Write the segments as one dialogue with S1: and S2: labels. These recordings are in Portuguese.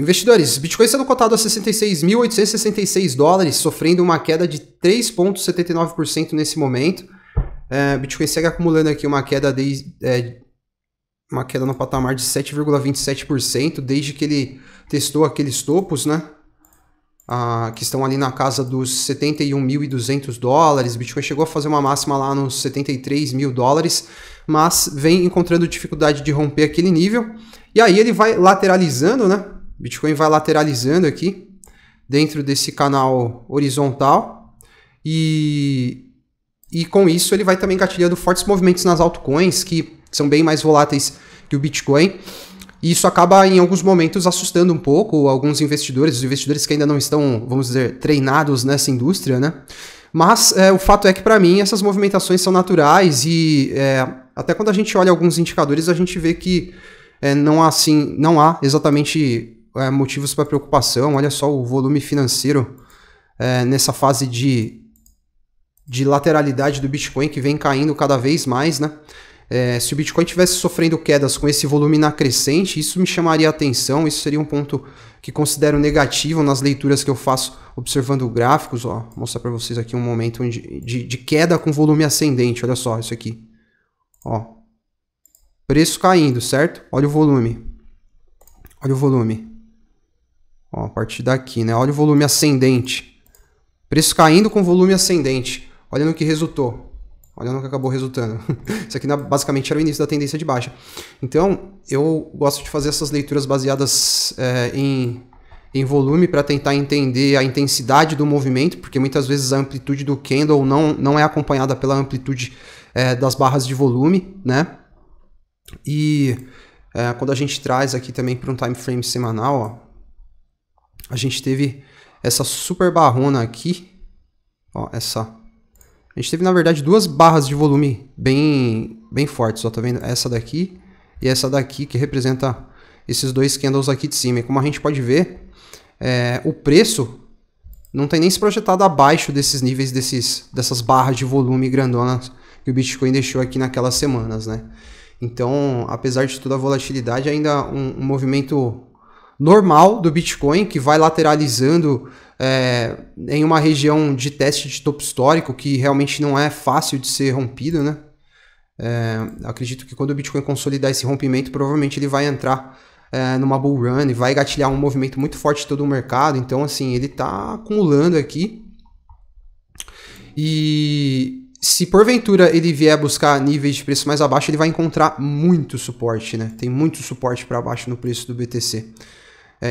S1: Investidores, Bitcoin sendo cotado a 66.866 dólares, sofrendo uma queda de 3,79% nesse momento. Bitcoin segue acumulando aqui uma queda no patamar de 7,27% desde que ele testou aqueles topos, né? Que estão ali na casa dos 71.200 dólares. Bitcoin chegou a fazer uma máxima lá nos 73 mil dólares, mas vem encontrando dificuldade de romper aquele nível. E aí ele vai lateralizando, né? Bitcoin vai lateralizando aqui dentro desse canal horizontal e com isso ele vai também engatilhando fortes movimentos nas altcoins que são bem mais voláteis que o Bitcoin. E isso acaba em alguns momentos assustando um pouco alguns investidores, os investidores que ainda não estão, vamos dizer, treinados nessa indústria, né? Mas o fato é que para mim essas movimentações são naturais e até quando a gente olha alguns indicadores a gente vê que não há exatamente motivos para preocupação. Olha só o volume financeiro nessa fase de lateralidade do Bitcoin que vem caindo cada vez mais, né? Se o Bitcoin estivesse sofrendo quedas com esse volume na crescente, isso me chamaria a atenção, isso seria um ponto que considero negativo nas leituras que eu faço observando gráficos. Ó, vou mostrar para vocês aqui um momento de queda com volume ascendente, olha só isso aqui. Ó, preço caindo, certo? Olha o volume. Olha o volume. Ó, a partir daqui, né? Olha o volume ascendente. Preço caindo com volume ascendente. Olha no que resultou. Olha no que acabou resultando. Isso aqui basicamente era o início da tendência de baixa. Então, eu gosto de fazer essas leituras baseadas em volume para tentar entender a intensidade do movimento, porque muitas vezes a amplitude do candle não é acompanhada pela amplitude das barras de volume, né? E quando a gente traz aqui também para um time frame semanal, ó, a gente teve essa super barrona aqui, ó, a gente teve, na verdade, duas barras de volume bem fortes, ó, tá vendo? Essa daqui e essa daqui, que representa esses dois candles aqui de cima. E como a gente pode ver, o preço não tem nem se projetado abaixo desses níveis, dessas barras de volume grandonas que o Bitcoin deixou aqui naquelas semanas, né? Então, apesar de toda a volatilidade, ainda um movimento normal do Bitcoin, que vai lateralizando em uma região de teste de topo histórico que realmente não é fácil de ser rompido, né? Acredito que quando o Bitcoin consolidar esse rompimento, provavelmente ele vai entrar numa bull run e vai gatilhar um movimento muito forte de todo o mercado. Então, assim, ele está acumulando aqui. E se porventura ele vier buscar níveis de preço mais abaixo, ele vai encontrar muito suporte, né? Tem muito suporte para baixo no preço do BTC.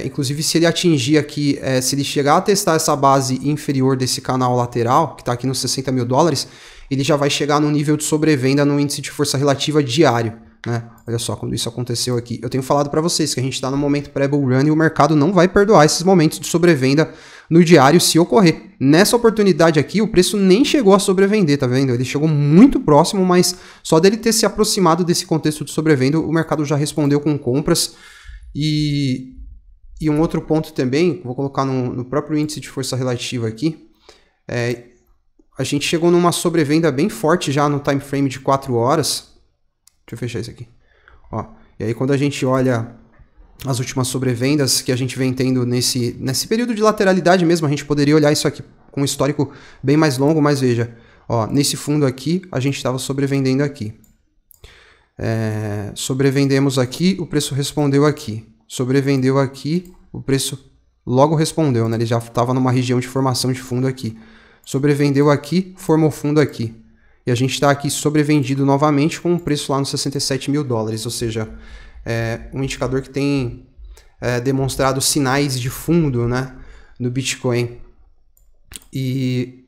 S1: Inclusive, se ele atingir aqui, se ele chegar a testar essa base inferior desse canal lateral, que está aqui nos 60 mil dólares, ele já vai chegar no nível de sobrevenda no índice de força relativa diário, né? Olha só, quando isso aconteceu aqui. Eu tenho falado para vocês que a gente está no momento pré-bull run e o mercado não vai perdoar esses momentos de sobrevenda no diário se ocorrer. Nessa oportunidade aqui, o preço nem chegou a sobrevender, tá vendo? Ele chegou muito próximo, mas só dele ter se aproximado desse contexto de sobrevenda, o mercado já respondeu com compras. E um outro ponto também, vou colocar no próprio índice de força relativa aqui, a gente chegou numa sobrevenda bem forte já no time frame de 4 horas. Deixa eu fechar isso aqui. Ó, e aí quando a gente olha as últimas sobrevendas que a gente vem tendo nesse período de lateralidade mesmo, a gente poderia olhar isso aqui com um histórico bem mais longo, mas veja, ó, nesse fundo aqui a gente estava sobrevendendo aqui. Sobrevendemos aqui, o preço respondeu aqui. Sobrevendeu aqui, o preço logo respondeu, né? Ele já estava numa região de formação de fundo aqui. Sobrevendeu aqui, formou fundo aqui. E a gente está aqui sobrevendido novamente com um preço lá nos 67 mil dólares, ou seja, um indicador que tem demonstrado sinais de fundo, né, no Bitcoin. E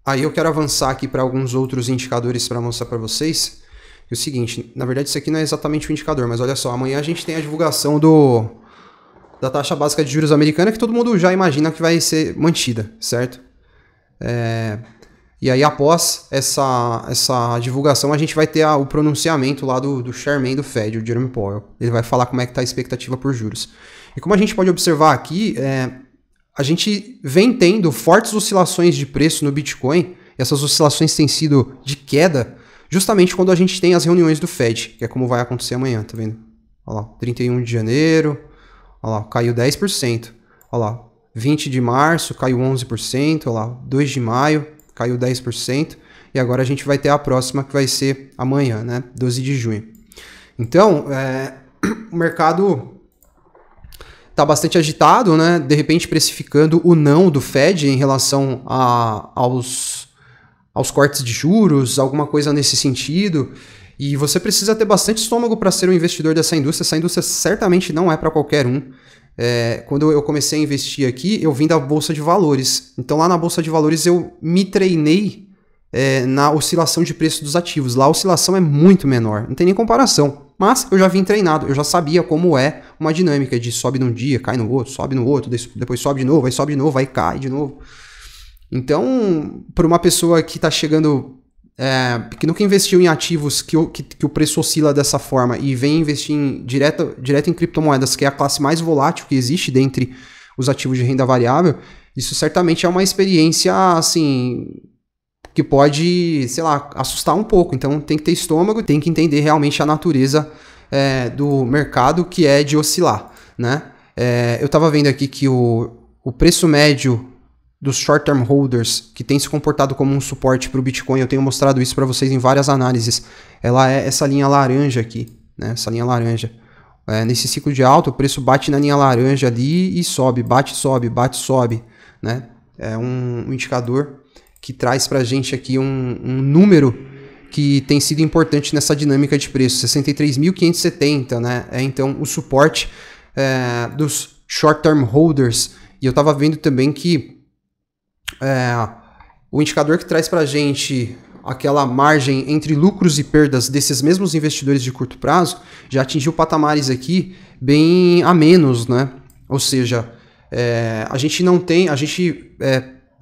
S1: aí eu quero avançar aqui para alguns outros indicadores para mostrar para vocês. É o seguinte, na verdade isso aqui não é exatamente um indicador, mas olha só, amanhã a gente tem a divulgação da taxa básica de juros americana, que todo mundo já imagina que vai ser mantida, certo? E aí após essa divulgação a gente vai ter o pronunciamento lá do chairman do Fed, o Jerome Powell. Ele vai falar como é que está a expectativa por juros. E como a gente pode observar aqui, a gente vem tendo fortes oscilações de preço no Bitcoin, e essas oscilações têm sido de queda, justamente quando a gente tem as reuniões do Fed, que é como vai acontecer amanhã, tá vendo? Olha lá, 31 de janeiro, olha Olha lá, caiu 10%. Olha lá, 20 de março caiu 11%. Olha lá, 2 de maio caiu 10%. E agora a gente vai ter a próxima, que vai ser amanhã, né? 12 de junho. Então, o mercado está bastante agitado, né? De repente precificando o não do Fed em relação aos cortes de juros, alguma coisa nesse sentido. E você precisa ter bastante estômago para ser um investidor dessa indústria. Essa indústria certamente não é para qualquer um. Quando eu comecei a investir aqui, eu vim da Bolsa de Valores. Então lá na Bolsa de Valores eu me treinei na oscilação de preço dos ativos. Lá a oscilação é muito menor, não tem nem comparação. Mas eu já vim treinado, eu já sabia como é uma dinâmica de sobe num dia, cai no outro, sobe no outro, depois sobe de novo, aí cai de novo. Então, para uma pessoa que está chegando, que nunca investiu em ativos que o preço oscila dessa forma e vem investir direto em criptomoedas, que é a classe mais volátil que existe dentre os ativos de renda variável, isso certamente é uma experiência, assim, que pode, sei lá, assustar um pouco. Então tem que ter estômago, tem que entender realmente a natureza do mercado, que é de oscilar, né? Eu estava vendo aqui que o preço médio dos short-term holders, que tem se comportado como um suporte para o Bitcoin, eu tenho mostrado isso para vocês em várias análises, ela é essa linha laranja aqui, né? Essa linha laranja. Nesse ciclo de alta, o preço bate na linha laranja ali e sobe, bate, sobe, né? É um indicador que traz para a gente aqui um número que tem sido importante nessa dinâmica de preço, 63.570, né? Então o suporte dos short-term holders. E eu estava vendo também que o indicador que traz para a gente aquela margem entre lucros e perdas desses mesmos investidores de curto prazo já atingiu patamares aqui bem a menos, né? Ou seja,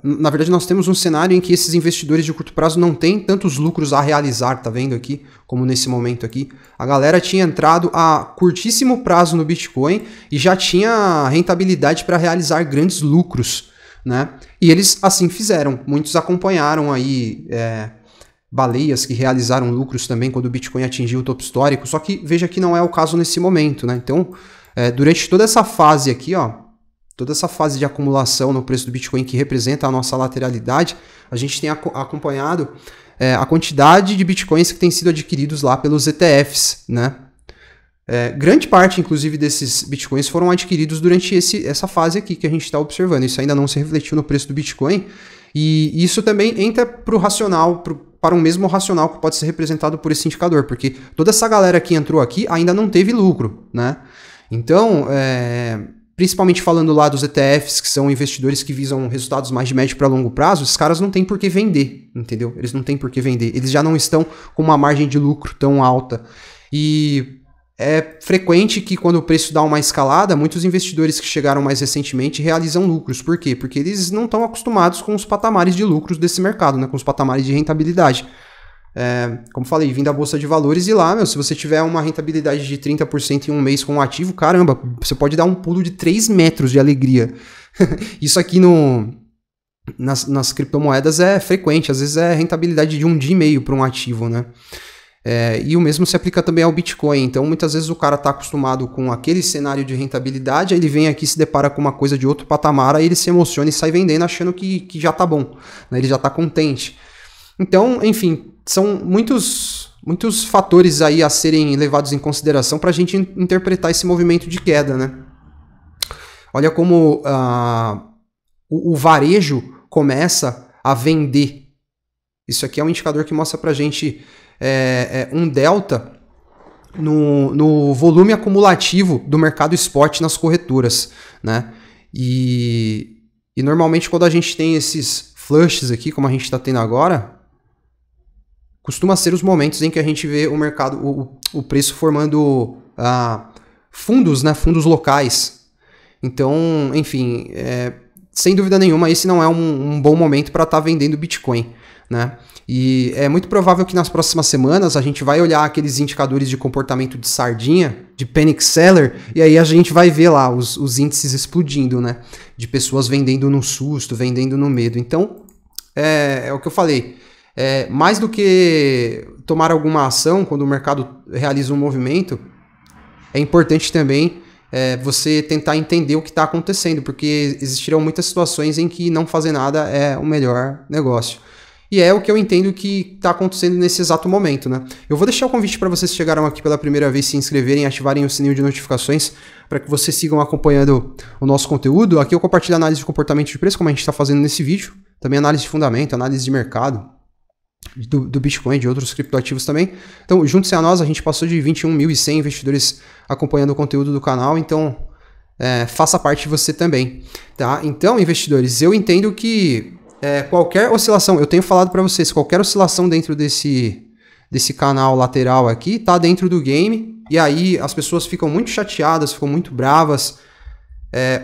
S1: na verdade, nós temos um cenário em que esses investidores de curto prazo não têm tantos lucros a realizar, tá vendo aqui? Como nesse momento aqui. A galera tinha entrado a curtíssimo prazo no Bitcoin e já tinha rentabilidade para realizar grandes lucros, né? E eles assim fizeram. Muitos acompanharam aí baleias que realizaram lucros também quando o Bitcoin atingiu o topo histórico. Só que veja que não é o caso nesse momento, né? Então, durante toda essa fase aqui, ó, toda essa fase de acumulação no preço do Bitcoin que representa a nossa lateralidade, a gente tem acompanhado a quantidade de Bitcoins que têm sido adquiridos lá pelos ETFs, né? Grande parte, inclusive, desses Bitcoins foram adquiridos durante essa fase aqui que a gente está observando. Isso ainda não se refletiu no preço do Bitcoin. E isso também entra para o racional, para um mesmo racional que pode ser representado por esse indicador, porque toda essa galera que entrou aqui ainda não teve lucro, né? Então, principalmente falando lá dos ETFs, que são investidores que visam resultados mais de médio para longo prazo, esses caras não têm por que vender, entendeu? Eles não têm por que vender. Eles já não estão com uma margem de lucro tão alta. E é frequente que quando o preço dá uma escalada, muitos investidores que chegaram mais recentemente realizam lucros. Por quê? Porque eles não estão acostumados com os patamares de lucros desse mercado, né? Com os patamares de rentabilidade. Como falei, vim da Bolsa de Valores e lá, se você tiver uma rentabilidade de 30% em um mês com um ativo, caramba, você pode dar um pulo de 3 metros de alegria. Isso aqui nas criptomoedas é frequente, às vezes é rentabilidade de 1 dia e meio para um ativo, né? E o mesmo se aplica também ao Bitcoin. Então, muitas vezes o cara está acostumado com aquele cenário de rentabilidade, aí ele vem aqui, se depara com uma coisa de outro patamar, aí ele se emociona e sai vendendo achando que já tá bom, né? Ele já está contente. Então, enfim, são muitos fatores aí a serem levados em consideração para a gente interpretar esse movimento de queda, né? Olha como o varejo começa a vender. Isso aqui é um indicador que mostra para a gente um delta no volume acumulativo do mercado spot nas corretoras, né? E normalmente quando a gente tem esses flushes aqui, como a gente está tendo agora, costuma ser os momentos em que a gente vê o mercado, o preço formando fundos, né? Fundos locais. Então, enfim, sem dúvida nenhuma, esse não é um bom momento para estar vendendo Bitcoin, né? E é muito provável que nas próximas semanas a gente vai olhar aqueles indicadores de comportamento de sardinha, de panic seller, e aí a gente vai ver lá os índices explodindo, né? De pessoas vendendo no susto, vendendo no medo. Então, é o que eu falei. Mais do que tomar alguma ação quando o mercado realiza um movimento, é importante também você tentar entender o que está acontecendo, porque existirão muitas situações em que não fazer nada é o melhor negócio. E é o que eu entendo que está acontecendo nesse exato momento, né? Eu vou deixar o convite para vocês que chegaram aqui pela primeira vez se inscreverem e ativarem o sininho de notificações para que vocês sigam acompanhando o nosso conteúdo. Aqui eu compartilho análise de comportamento de preço, como a gente está fazendo nesse vídeo. Também análise de fundamento, análise de mercado do Bitcoin, de outros criptoativos também. Então, junte-se a nós, a gente passou de 21.100 investidores acompanhando o conteúdo do canal, então faça parte você também, tá? Então, investidores, eu entendo que qualquer oscilação, eu tenho falado para vocês, qualquer oscilação dentro desse canal lateral aqui, tá dentro do game, e aí as pessoas ficam muito chateadas, ficam muito bravas.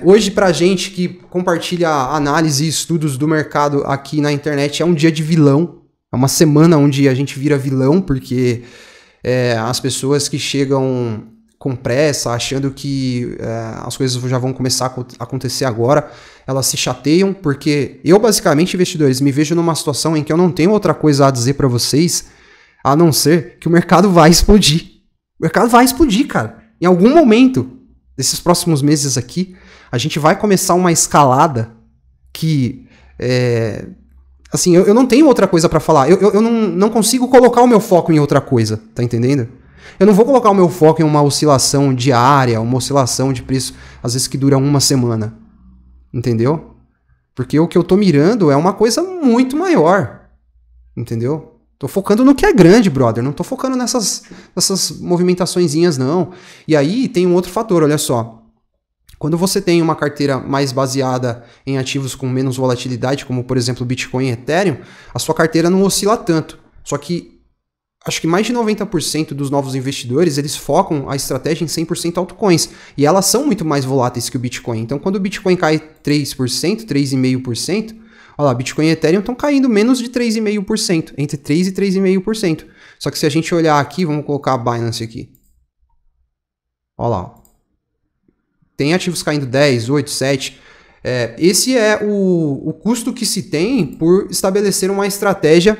S1: Hoje, pra gente que compartilha análise e estudos do mercado aqui na internet, é um dia de vilão. É uma semana onde a gente vira vilão, porque as pessoas que chegam com pressa, achando que as coisas já vão começar a acontecer agora, elas se chateiam, porque eu, basicamente, investidores, me vejo numa situação em que eu não tenho outra coisa a dizer para vocês, a não ser que o mercado vai explodir. O mercado vai explodir, cara. Em algum momento desses próximos meses aqui, a gente vai começar uma escalada que... assim, eu não tenho outra coisa pra falar. Eu não consigo colocar o meu foco em outra coisa, tá entendendo? Eu não vou colocar o meu foco em uma oscilação diária, uma oscilação de preço, às vezes que dura uma semana. Entendeu? Porque o que eu tô mirando é uma coisa muito maior. Entendeu? Tô focando no que é grande, brother. Não tô focando nessas movimentaçõezinhas, não. E aí tem um outro fator, olha só. Quando você tem uma carteira mais baseada em ativos com menos volatilidade, como por exemplo Bitcoin e Ethereum, a sua carteira não oscila tanto. Só que acho que mais de 90% dos novos investidores, eles focam a estratégia em 100% altcoins. E elas são muito mais voláteis que o Bitcoin. Então quando o Bitcoin cai 3%, 3,5%, olha lá, Bitcoin e Ethereum estão caindo menos de 3,5%, entre 3% e 3,5%. Só que se a gente olhar aqui, vamos colocar a Binance aqui. Olha lá. Tem ativos caindo 10, 8, 7. Esse é o custo que se tem por estabelecer uma estratégia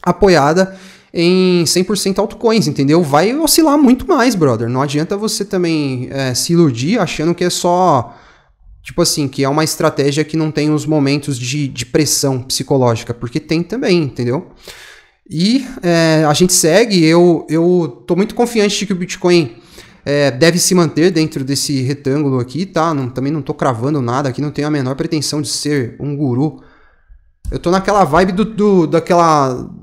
S1: apoiada em 100% altcoins, entendeu? Vai oscilar muito mais, brother. Não adianta você também se iludir achando que é só... Tipo assim, que é uma estratégia que não tem os momentos de pressão psicológica, porque tem também, entendeu? E a gente segue, eu tô muito confiante de que o Bitcoin deve se manter dentro desse retângulo aqui, tá? Também não tô cravando nada aqui, não tenho a menor pretensão de ser um guru. Eu tô naquela vibe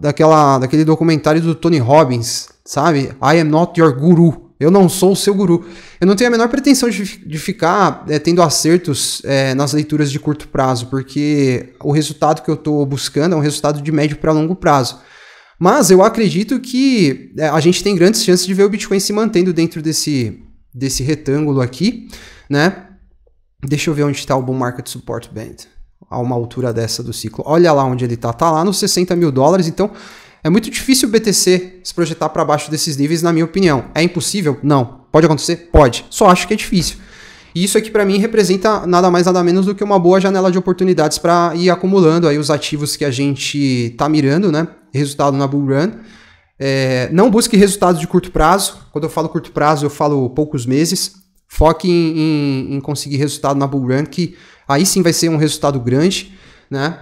S1: daquele documentário do Tony Robbins, sabe? I am not your guru. Eu não sou o seu guru. Eu não tenho a menor pretensão de ficar tendo acertos nas leituras de curto prazo, porque o resultado que eu tô buscando é um resultado de médio para longo prazo. Mas eu acredito que a gente tem grandes chances de ver o Bitcoin se mantendo dentro desse retângulo aqui, né? Deixa eu ver onde está o Bull Market Support Band, a uma altura dessa do ciclo. Olha lá onde ele tá. Tá lá nos 60 mil dólares, então é muito difícil o BTC se projetar para baixo desses níveis, na minha opinião. É impossível? Não. Pode acontecer? Pode. Só acho que é difícil. E isso aqui para mim representa nada mais nada menos do que uma boa janela de oportunidades para ir acumulando aí os ativos que a gente tá mirando, né? Resultado na Bull Run. Não busque resultados de curto prazo. Quando eu falo curto prazo, eu falo poucos meses. Foque em conseguir resultado na Bull Run, que aí sim vai ser um resultado grande, né?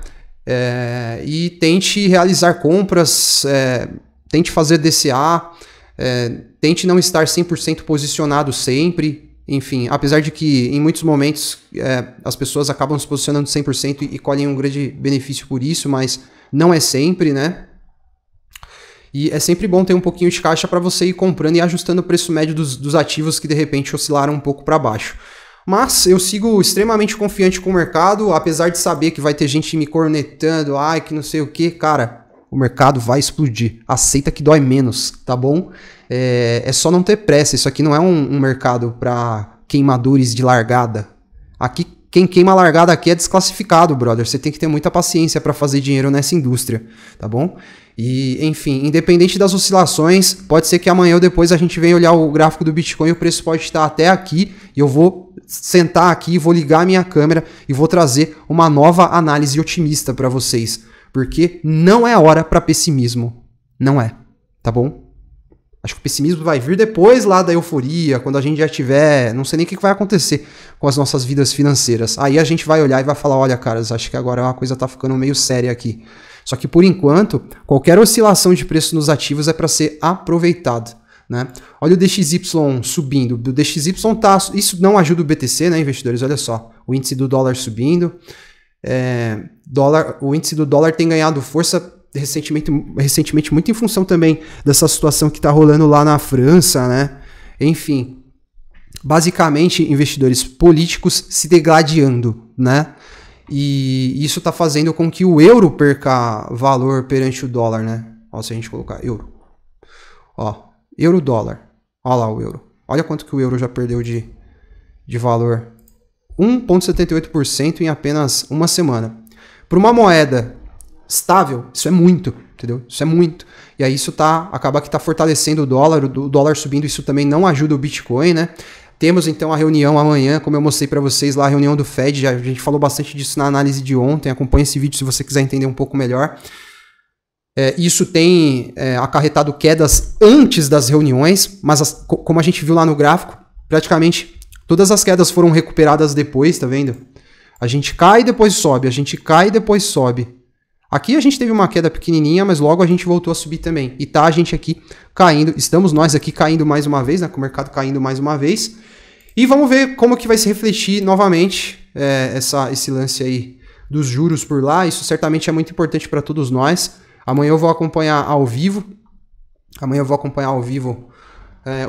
S1: E tente realizar compras, tente fazer DCA, tente não estar 100% posicionado sempre. Enfim, apesar de que em muitos momentos as pessoas acabam se posicionando 100% e colhem um grande benefício por isso, mas não é sempre, né? E é sempre bom ter um pouquinho de caixa para você ir comprando e ajustando o preço médio dos ativos que de repente oscilaram um pouco para baixo. Mas eu sigo extremamente confiante com o mercado, apesar de saber que vai ter gente me cornetando, que não sei o que, cara, o mercado vai explodir. Aceita que dói menos, tá bom? É só não ter pressa, isso aqui não é um mercado para queimadores de largada. Aqui, quem queima a largada aqui é desclassificado, brother. Você tem que ter muita paciência para fazer dinheiro nessa indústria, tá bom? E, enfim, independente das oscilações, pode ser que amanhã ou depois a gente venha olhar o gráfico do Bitcoin e o preço pode estar até aqui e eu vou sentar aqui, vou ligar a minha câmera e vou trazer uma nova análise otimista para vocês, porque não é hora para pessimismo, não é, tá bom? Acho que o pessimismo vai vir depois lá da euforia, quando a gente já tiver... Não sei nem o que vai acontecer com as nossas vidas financeiras. Aí a gente vai olhar e vai falar, olha, caras, acho que agora a coisa tá ficando meio séria aqui. Só que, por enquanto, qualquer oscilação de preço nos ativos é para ser aproveitado, né? Olha o DXY subindo. O DXY tá... Isso não ajuda o BTC, né, investidores? Olha só. O índice do dólar subindo. O índice do dólar tem ganhado força recentemente muito em função também dessa situação que está rolando lá na França, né? Enfim, basicamente investidores políticos se degladiando, né? E isso está fazendo com que o euro perca valor perante o dólar, né? Ó, se a gente colocar euro, ó, euro-dólar, ó lá o euro, olha quanto que o euro já perdeu de valor, 1,78% em apenas uma semana. Para uma moeda estável, isso é muito, entendeu? Isso é muito. E aí isso acaba que tá fortalecendo o dólar subindo, isso também não ajuda o Bitcoin, né? Temos então a reunião amanhã, como eu mostrei para vocês lá, a reunião do Fed, a gente falou bastante disso na análise de ontem, acompanha esse vídeo se você quiser entender um pouco melhor. Isso tem acarretado quedas antes das reuniões, mas como a gente viu lá no gráfico, praticamente todas as quedas foram recuperadas depois, tá vendo? A gente cai e depois sobe, a gente cai e depois sobe. Aqui a gente teve uma queda pequenininha, mas logo a gente voltou a subir também. E tá a gente aqui caindo, estamos nós aqui caindo mais uma vez, né? Com o mercado caindo mais uma vez. E vamos ver como que vai se refletir novamente esse lance aí dos juros por lá. Isso certamente é muito importante para todos nós. Amanhã eu vou acompanhar ao vivo.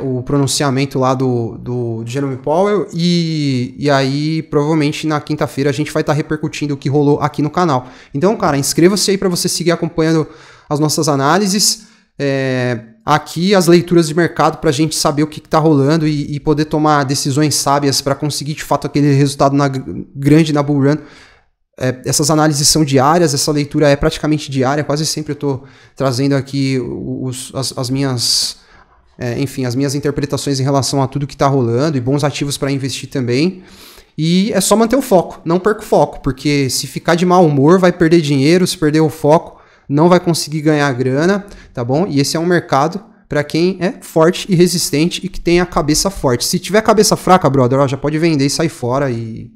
S1: O pronunciamento lá do Jerome Powell e aí provavelmente na quinta-feira a gente vai estar repercutindo o que rolou aqui no canal. Então, cara, inscreva-se aí para você seguir acompanhando as nossas análises, aqui as leituras de mercado para a gente saber o que está rolando e poder tomar decisões sábias para conseguir de fato aquele resultado grande na bull run. Essas análises são diárias, essa leitura é praticamente diária, quase sempre eu estou trazendo aqui as minhas interpretações em relação a tudo que está rolando e bons ativos para investir também. E é só manter o foco, não perca o foco, porque se ficar de mau humor vai perder dinheiro, se perder o foco não vai conseguir ganhar grana, tá bom? E esse é um mercado para quem é forte e resistente e que tem a cabeça forte. Se tiver cabeça fraca, brother, já pode vender e sair fora e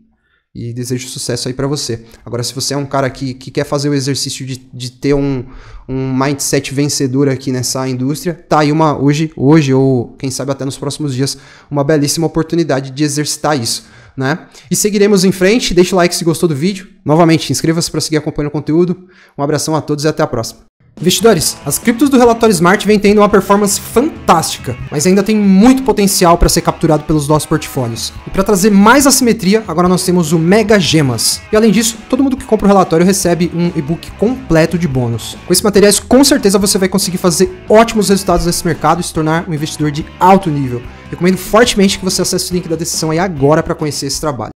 S1: desejo sucesso aí para você. Agora, se você é um cara que quer fazer o exercício de ter um mindset vencedor aqui nessa indústria, tá aí hoje ou quem sabe até nos próximos dias, uma belíssima oportunidade de exercitar isso, né? E seguiremos em frente, deixa o like se gostou do vídeo. Novamente, inscreva-se para seguir acompanhando o conteúdo. Um abração a todos e até a próxima. Investidores, as criptos do relatório Smart vêm tendo uma performance fantástica, mas ainda tem muito potencial para ser capturado pelos nossos portfólios. E para trazer mais assimetria, agora nós temos o Mega Gemas. E além disso, todo mundo que compra o relatório recebe um e-book completo de bônus. Com esses materiais, com certeza você vai conseguir fazer ótimos resultados nesse mercado e se tornar um investidor de alto nível. Recomendo fortemente que você acesse o link da descrição aí agora para conhecer esse trabalho.